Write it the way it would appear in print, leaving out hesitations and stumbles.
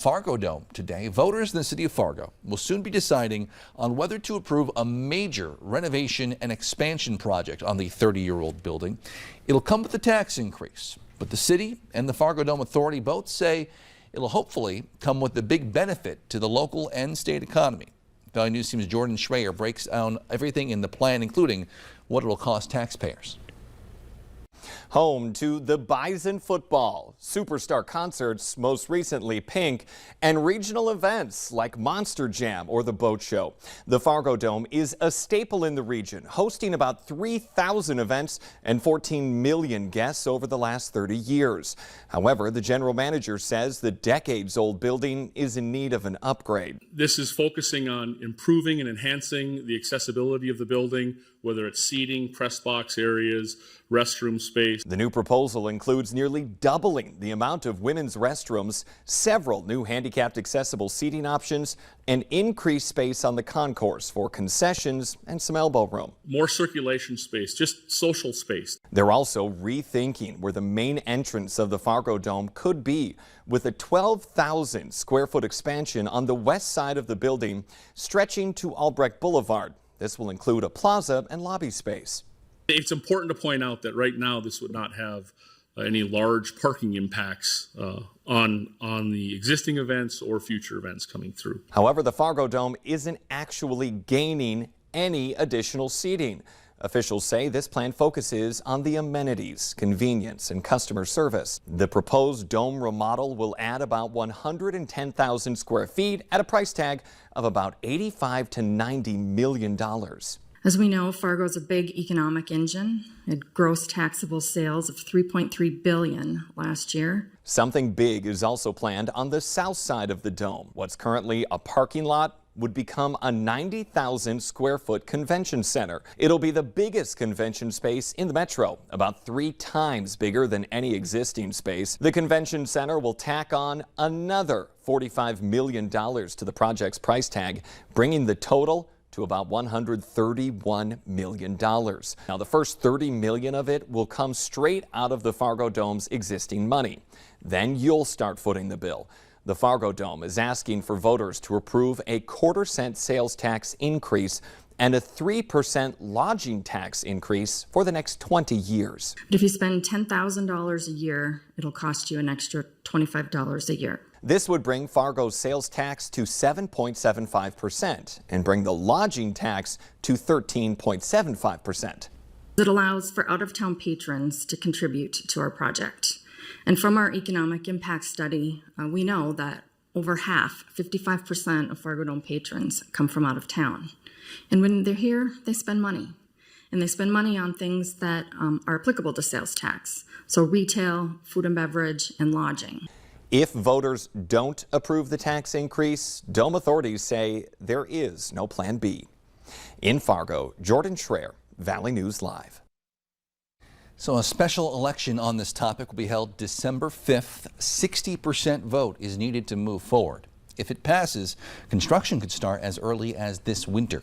FARGODOME today. Voters in the city of Fargo will soon be deciding on whether to approve a major renovation and expansion project on the 30-year-old building. It'll come with a tax increase, but the city and the FARGODOME Authority both say it'll hopefully come with a big benefit to the local and state economy. Valley News Team's Jordan Schreier breaks down everything in the plan, including what it'll cost taxpayers. Home to the Bison football, superstar concerts, most recently Pink, and regional events like Monster Jam or the Boat Show. The FARGODOME is a staple in the region, hosting about 3,000 events and 14 million guests over the last 30 years. However, the general manager says the decades-old building is in need of an upgrade. This is focusing on improving and enhancing the accessibility of the building, whether it's seating, press box areas, restroom space. The new proposal includes nearly doubling the amount of women's restrooms, several new handicapped accessible seating options, and increased space on the concourse for concessions and some elbow room. More circulation space, just social space. They're also rethinking where the main entrance of the FARGODOME could be, with a 12,000 square foot expansion on the west side of the building stretching to Albrecht Boulevard. This will include a plaza and lobby space. It's important to point out that right now this would not have any large parking impacts on the existing events or future events coming through. However, the FARGODOME isn't actually gaining any additional seating. Officials say this plan focuses on the amenities, convenience, and customer service. The proposed dome remodel will add about 110,000 square feet at a price tag of about $85 to $90 million. As we know, Fargo is a big economic engine. It grossed taxable sales of $3.3 billion last year. Something big is also planned on the south side of the dome. What's currently a parking lot would become a 90,000 square foot convention center. It'll be the biggest convention space in the metro, about 3 times bigger than any existing space. The convention center will tack on another $45 million to the project's price tag, bringing the total to about $131 million. Now, the first $30 million of it will come straight out of the FARGODOME's existing money. Then you'll start footing the bill. The FARGODOME is asking for voters to approve a 1/4-cent sales tax increase and a 3% lodging tax increase for the next 20 years. But if you spend $10,000 a year, it'll cost you an extra $25 a year. This would bring Fargo's sales tax to 7.75% and bring the lodging tax to 13.75%. It allows for out-of-town patrons to contribute to our project. And from our economic impact study, we know that over half, 55% of FARGODOME patrons come from out of town. And when they're here, they spend money. And they spend money on things that are applicable to sales tax. So retail, food and beverage, and lodging. If voters don't approve the tax increase, Dome authorities say there is no plan B. In Fargo, Jordan Schreier, Valley News Live. So a special election on this topic will be held December 5th. 60% vote is needed to move forward. If it passes, construction could start as early as this winter.